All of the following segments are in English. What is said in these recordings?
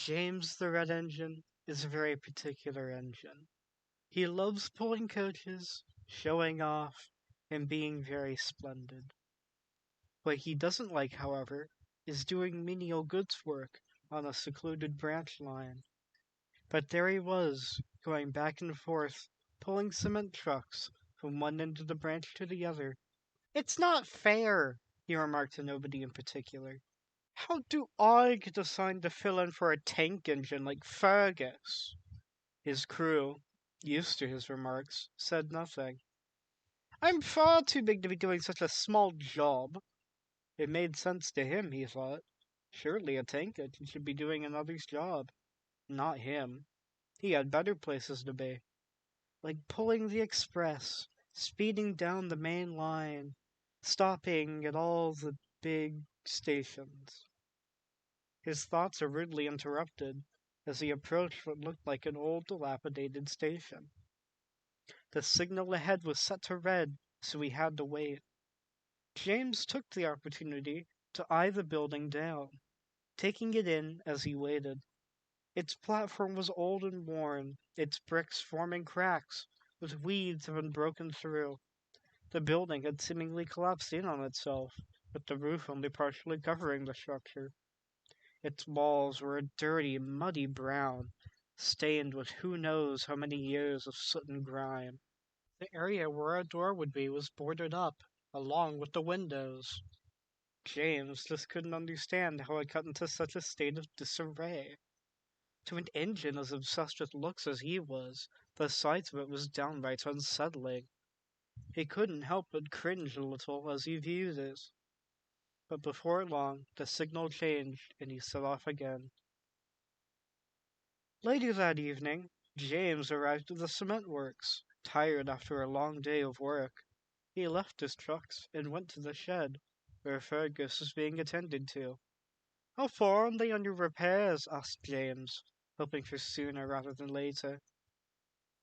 James the Red Engine is a very particular engine. He loves pulling coaches, showing off, and being very splendid. What he doesn't like, however, is doing menial goods work on a secluded branch line. But there he was, going back and forth, pulling cement trucks from one end of the branch to the other. "It's not fair," he remarked to nobody in particular. "How do I get assigned to fill in for a tank engine like Fergus?" His crew, used to his remarks, said nothing. "I'm far too big to be doing such a small job." It made sense to him, he thought. Surely a tank engine should be doing another's job, not him. He had better places to be, like pulling the express, speeding down the main line, stopping at all the big stations. His thoughts were rudely interrupted as he approached what looked like an old, dilapidated station. The signal ahead was set to red, so he had to wait. James took the opportunity to eye the building down, taking it in as he waited. Its platform was old and worn, its bricks forming cracks, with weeds having broken through. The building had seemingly collapsed in on itself, with the roof only partially covering the structure. Its walls were a dirty, muddy brown, stained with who knows how many years of soot and grime. The area where a door would be was boarded up, along with the windows. James just couldn't understand how it got into such a state of disarray. To an engine as obsessed with looks as he was, the sight of it was downright unsettling. He couldn't help but cringe a little as he viewed it. But before long, the signal changed, and he set off again. Later that evening, James arrived at the cement works, tired after a long day of work. He left his trucks and went to the shed, where Fergus was being attended to. "How far are they on your repairs?" asked James, hoping for sooner rather than later.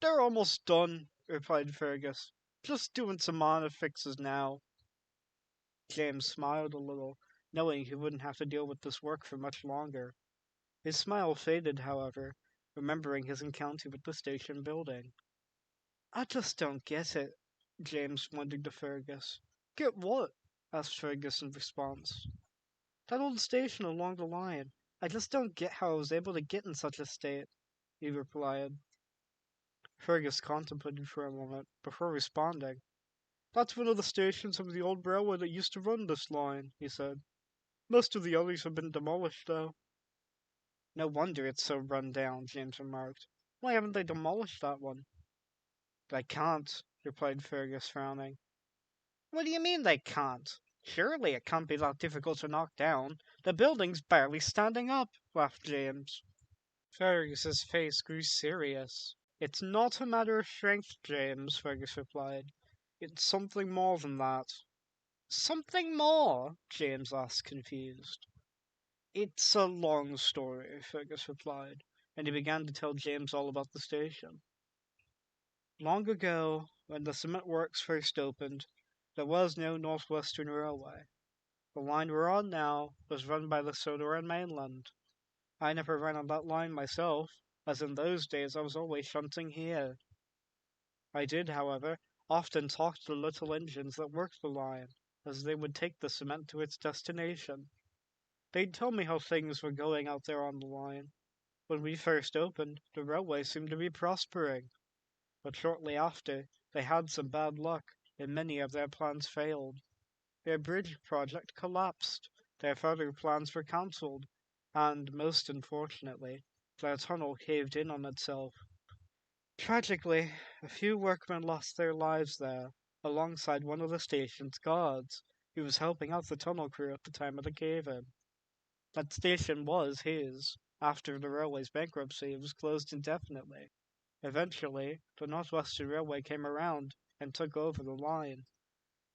"They're almost done," replied Fergus. "Just doing some minor fixes now." James smiled a little, knowing he wouldn't have to deal with this work for much longer. His smile faded, however, remembering his encounter with the station building. "I just don't get it," James wondered to Fergus. "Get what?" asked Fergus in response. "That old station along the line. I just don't get how I was able to get in such a state," he replied. Fergus contemplated for a moment before responding. "That's one of the stations of the old railway that used to run this line," he said. "Most of the others have been demolished, though." "No wonder it's so run down," James remarked. "Why haven't they demolished that one?" "They can't," replied Fergus, frowning. "What do you mean they can't? Surely it can't be that difficult to knock down. The building's barely standing up," laughed James. Fergus's face grew serious. "It's not a matter of strength, James," Fergus replied. "It's something more than that." "Something more?" James asked, confused. "It's a long story," Fergus replied, and he began to tell James all about the station. Long ago, when the cement works first opened, there was no Northwestern Railway. The line we're on now was run by the Sudrian mainland. I never ran on that line myself, as in those days I was always shunting here. I did, however, often talk to the little engines that worked the line, as they would take the cement to its destination. They'd tell me how things were going out there on the line. When we first opened, the railway seemed to be prospering, but shortly after, they had some bad luck, and many of their plans failed. Their bridge project collapsed, their further plans were cancelled, and, most unfortunately, their tunnel caved in on itself. Tragically, a few workmen lost their lives there, alongside one of the station's guards, who was helping out the tunnel crew at the time of the cave-in. That station was his. After the railway's bankruptcy, it was closed indefinitely. Eventually, the Northwestern Railway came around and took over the line.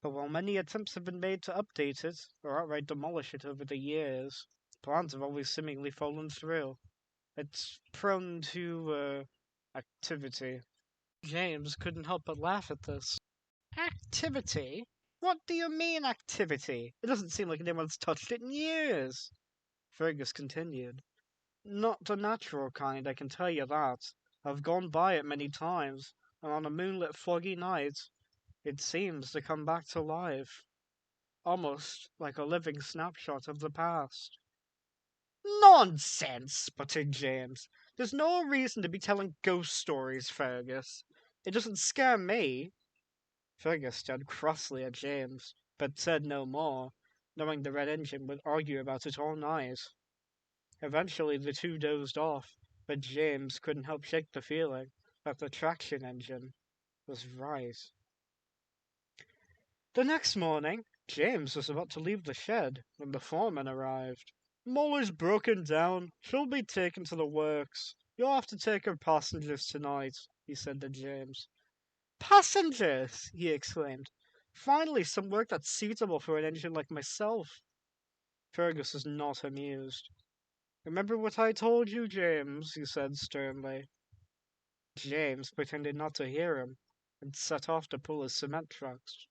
But while many attempts have been made to update it, or outright demolish it over the years, plans have always seemingly fallen through. It's prone to, activity. James couldn't help but laugh at this. "Activity? What do you mean, activity? It doesn't seem like anyone's touched it in years." Fergus continued. Not the natural kind, I can tell you that. I've gone by it many times, and on a moonlit foggy night, it seems to come back to life, almost like a living snapshot of the past. Nonsense, sputtered James. There's no reason to be telling ghost stories, Fergus. It doesn't scare me. Fergus stared crossly at James, but said no more, knowing the red engine would argue about it all night. Eventually the two dozed off, but James couldn't help shake the feeling that the traction engine was right. The next morning, James was about to leave the shed when the foreman arrived. Molly's broken down. She'll be taken to the works. You'll have to take her passengers tonight, he said to James. Passengers! He exclaimed. Finally, some work that's suitable for an engine like myself. Fergus was not amused. Remember what I told you, James, he said sternly. James pretended not to hear him and set off to pull his cement trucks.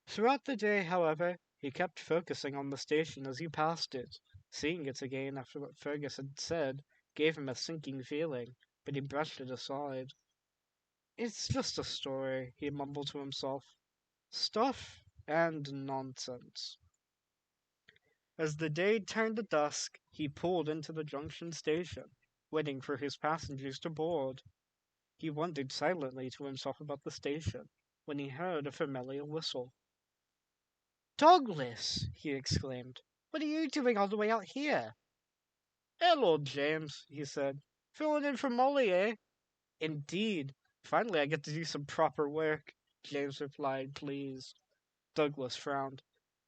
Throughout the day, however, he kept focusing on the station as he passed it. Seeing it again after what Fergus had said gave him a sinking feeling, but he brushed it aside. It's just a story, he mumbled to himself. Stuff and nonsense. As the day turned to dusk, he pulled into the junction station, waiting for his passengers to board. He wondered silently to himself about the station, when he heard a familiar whistle. Douglas! He exclaimed. What are you doing all the way out here? Hello, James, he said. Filling in for Molly, eh? Indeed. Finally I get to do some proper work, James replied, pleased. Douglas frowned.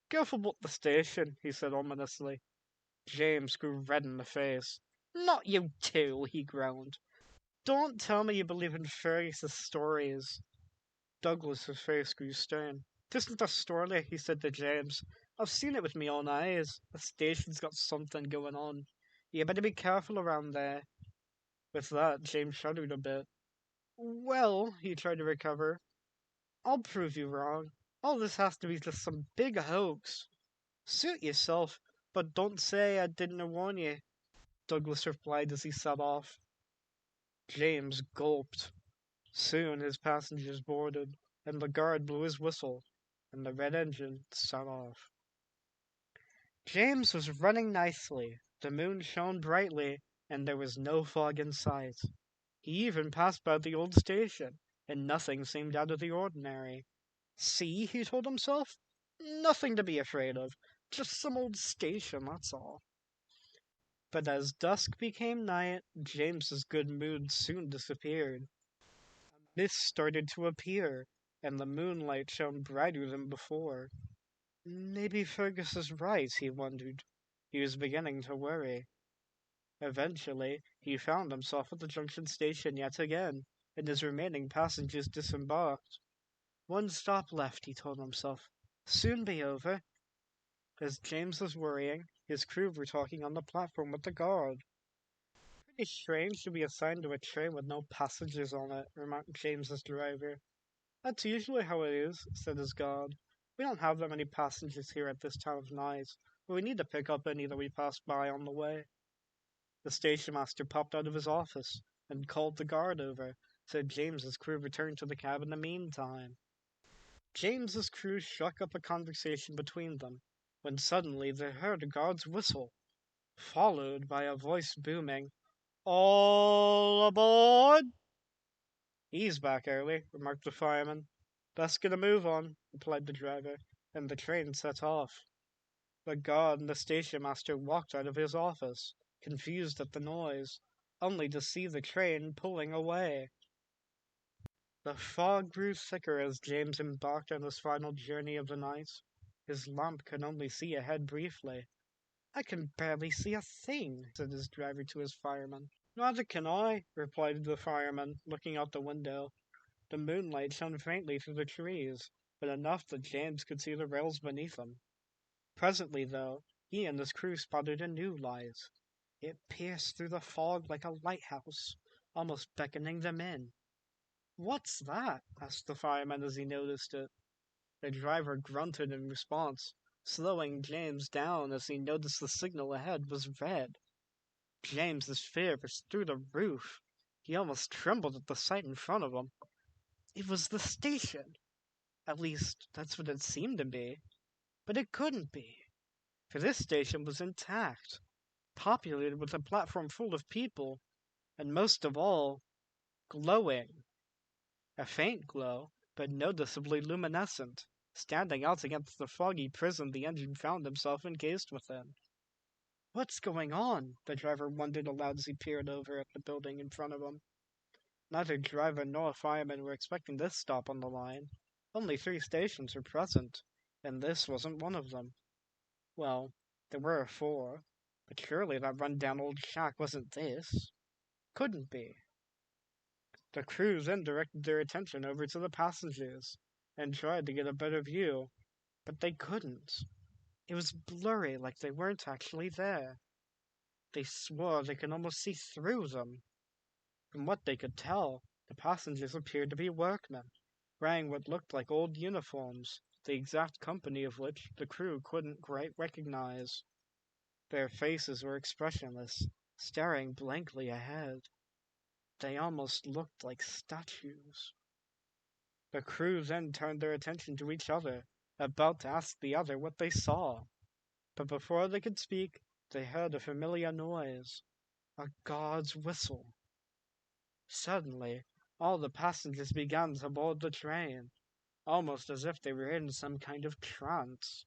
Careful about the station, he said ominously. James grew red in the face. Not you too, he groaned. Don't tell me you believe in Fergus's stories. Douglas's face grew stern. Tisn't a story, he said to James. I've seen it with me own eyes. The station's got something going on. You better be careful around there. With that, James shuddered a bit. Well, he tried to recover. I'll prove you wrong. All this has to be just some big hoax. Suit yourself, but don't say I didn't warn you, Douglas replied as he set off. James gulped. Soon his passengers boarded, and the guard blew his whistle, and the red engine set off. James was running nicely. The moon shone brightly, and there was no fog in sight. He even passed by the old station, and nothing seemed out of the ordinary. See, he told himself, nothing to be afraid of. Just some old station, that's all. But as dusk became night, James's good mood soon disappeared. A mist started to appear, and the moonlight shone brighter than before. Maybe Fergus is right, he wondered. He was beginning to worry. Eventually, he found himself at the junction station yet again, and his remaining passengers disembarked. One stop left, he told himself. Soon be over. As James was worrying, his crew were talking on the platform with the guard. Pretty strange to be assigned to a train with no passengers on it, remarked James's driver. That's usually how it is, said his guard. We don't have that many passengers here at this time of night, but we need to pick up any that we pass by on the way. The station master popped out of his office and called the guard over, so James's crew returned to the cab in the meantime. James's crew struck up a conversation between them, when suddenly they heard a guard's whistle, followed by a voice booming, All aboard! He's back early, remarked the fireman. Best get a move on, replied the driver, and the train set off. The guard and the station master walked out of his office, confused at the noise, only to see the train pulling away. The fog grew thicker as James embarked on his final journey of the night. His lamp could only see ahead briefly. I can barely see a thing, said his driver to his fireman. Neither can I, replied the fireman, looking out the window. The moonlight shone faintly through the trees, but enough that James could see the rails beneath him. Presently, though, he and his crew spotted a new light. It pierced through the fog like a lighthouse, almost beckoning them in. What's that? Asked the fireman as he noticed it. The driver grunted in response, slowing James down as he noticed the signal ahead was red. James's fear was through the roof. He almost trembled at the sight in front of him. It was the station. At least, that's what it seemed to be. But it couldn't be, for this station was intact, populated with a platform full of people, and most of all, glowing. A faint glow, but noticeably luminescent, standing out against the foggy prison the engine found himself encased within. What's going on? The driver wondered aloud as he peered over at the building in front of him. Neither driver nor fireman were expecting this stop on the line. Only 3 stations were present, and this wasn't one of them. Well, there were 4, but surely that run-down old shack wasn't this. Couldn't be. The crew then directed their attention over to the passengers, and tried to get a better view, but they couldn't. It was blurry, like they weren't actually there. They swore they could almost see through them. From what they could tell, the passengers appeared to be workmen, wearing what looked like old uniforms, the exact company of which the crew couldn't quite recognize. Their faces were expressionless, staring blankly ahead. They almost looked like statues. The crew then turned their attention to each other, about to ask the other what they saw. But before they could speak, they heard a familiar noise, a guard's whistle. Suddenly, all the passengers began to board the train, almost as if they were in some kind of trance.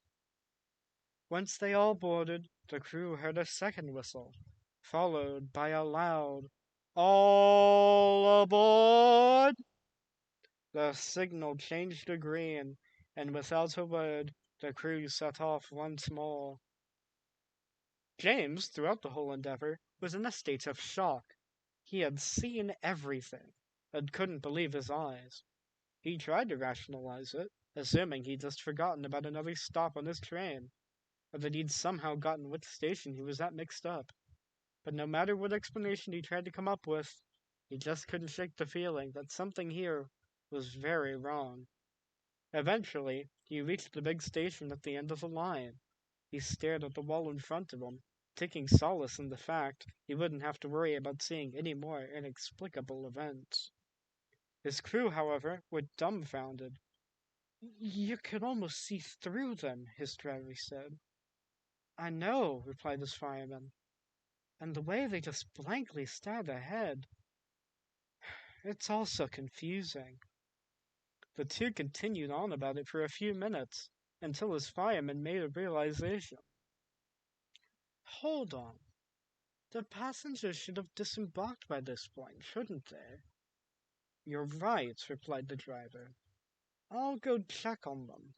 Once they all boarded, the crew heard a second whistle, followed by a loud, "All aboard!" The signal changed to green, and without a word, the crew set off once more. James, throughout the whole endeavor, was in a state of shock. He had seen everything, and couldn't believe his eyes. He tried to rationalize it, assuming he'd just forgotten about another stop on his train, or that he'd somehow gotten which station he was at mixed up. But no matter what explanation he tried to come up with, he just couldn't shake the feeling that something here was very wrong. Eventually, he reached the big station at the end of the line. He stared at the wall in front of him, taking solace in the fact he wouldn't have to worry about seeing any more inexplicable events. His crew, however, were dumbfounded. "You could almost see through them," his driver said. "I know," replied his fireman. "And the way they just blankly stared ahead. It's all so confusing." The two continued on about it for a few minutes, until his fireman made a realization. "Hold on. The passengers should have disembarked by this point, shouldn't they?" "You're right," replied the driver. "I'll go check on them."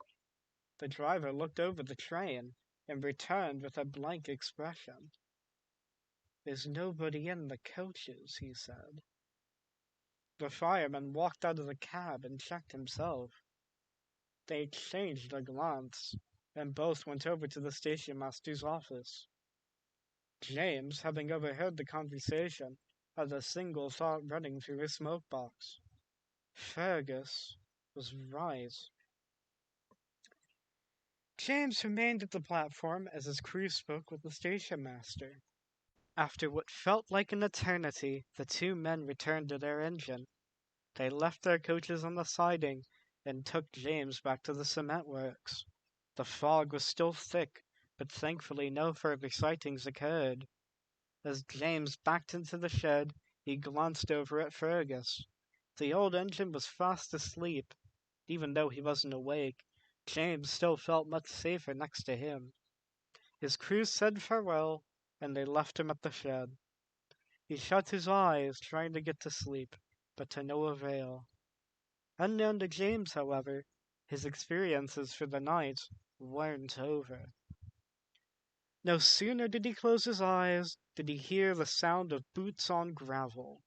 The driver looked over the train and returned with a blank expression. "There's nobody in the coaches," he said. The fireman walked out of the cab and checked himself. They exchanged a glance, and both went over to the station master's office. James, having overheard the conversation, had a single thought running through his smoke box. Fergus was right. James remained at the platform as his crew spoke with the station master. After what felt like an eternity, the 2 men returned to their engine. They left their coaches on the siding and took James back to the cement works. The fog was still thick, but thankfully no further sightings occurred. As James backed into the shed, he glanced over at Fergus. The old engine was fast asleep. Even though he wasn't awake, James still felt much safer next to him. His crew said farewell, and they left him at the shed. He shut his eyes, trying to get to sleep, but to no avail. Unknown to James, however, his experiences for the night weren't over. No sooner did he close his eyes did he hear the sound of boots on gravel.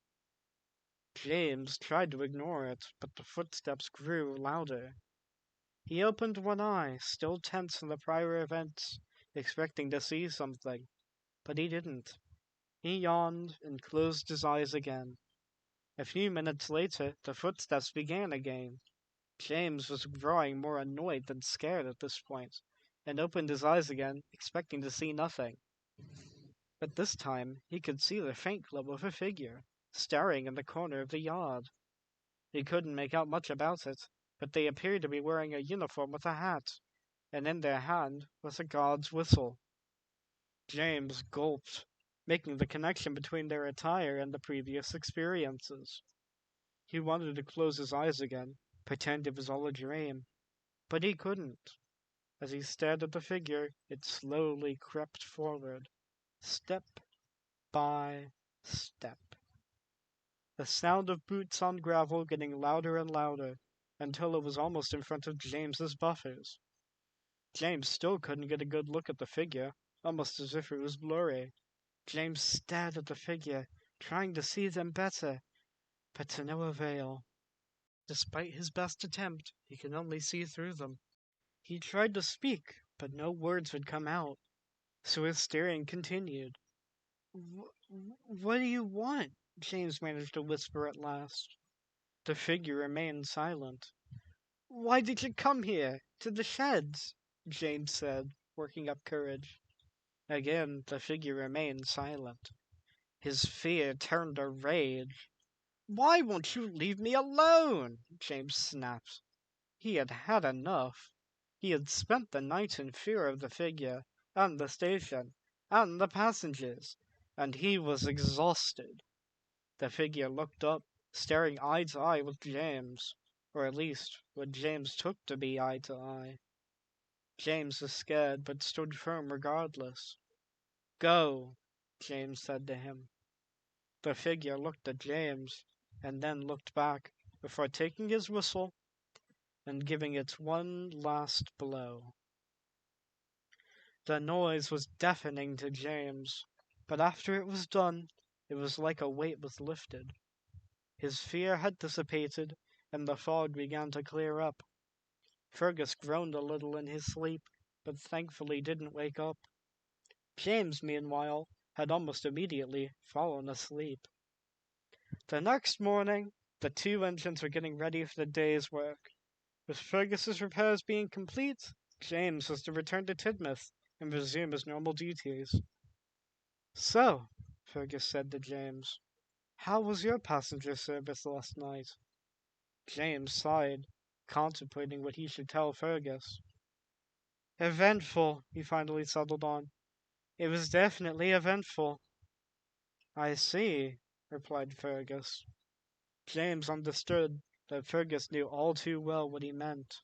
James tried to ignore it, but the footsteps grew louder. He opened one eye, still tense from the prior events, expecting to see something, but he didn't. He yawned and closed his eyes again. A few minutes later, the footsteps began again. James was growing more annoyed than scared at this point, and opened his eyes again, expecting to see nothing. But this time he could see the faint glow of a figure, staring in the corner of the yard. He couldn't make out much about it, but they appeared to be wearing a uniform with a hat, and in their hand was a guard's whistle. James gulped, making the connection between their attire and the previous experiences. He wanted to close his eyes again, pretend it was all a dream, but he couldn't. As he stared at the figure, it slowly crept forward, step by step. The sound of boots on gravel getting louder and louder, until it was almost in front of James's buffers. James still couldn't get a good look at the figure, almost as if it was blurry. James stared at the figure, trying to see them better, but to no avail. Despite his best attempt, he could only see through them. He tried to speak, but no words would come out, so his staring continued. What do you want? James managed to whisper at last. The figure remained silent. Why did you come here? To the sheds? James said, working up courage. Again, the figure remained silent. His fear turned to rage. Why won't you leave me alone? James snapped. He had had enough. He had spent the night in fear of the figure, and the station, and the passengers, and he was exhausted. The figure looked up, staring eye to eye with James, or at least what James took to be eye to eye. James was scared, but stood firm regardless. Go, James said to him. The figure looked at James, and then looked back, before taking his whistle and giving it one last blow. The noise was deafening to James, but after it was done, it was like a weight was lifted. His fear had dissipated, and the fog began to clear up. Fergus groaned a little in his sleep, but thankfully didn't wake up. James, meanwhile, had almost immediately fallen asleep. The next morning, the two engines were getting ready for the day's work. With Fergus's repairs being complete, James was to return to Tidmouth and resume his normal duties. So, Fergus said to James, how was your passenger service last night? James sighed, contemplating what he should tell Fergus. Eventful, he finally settled on. It was definitely eventful. I see, replied Fergus. James understood that Fergus knew all too well what he meant.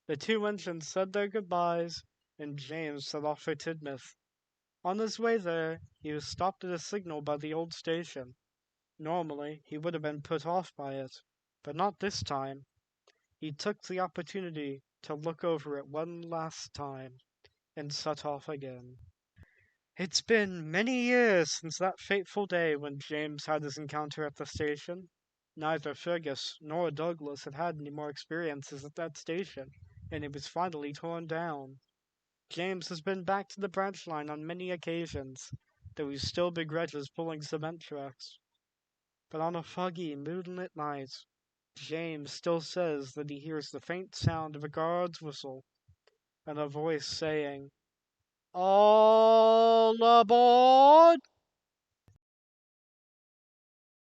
The two engines said their goodbyes, and James set off for Tidmouth. On his way there, he was stopped at a signal by the old station. Normally, he would have been put off by it, but not this time. He took the opportunity to look over it one last time, and set off again. It's been many years since that fateful day when James had his encounter at the station. Neither Fergus nor Douglas had had any more experiences at that station, and it was finally torn down. James has been back to the branch line on many occasions, though he still begrudges pulling cement trucks. But on a foggy, moonlit night, James still says that he hears the faint sound of a guard's whistle, and a voice saying, All aboard!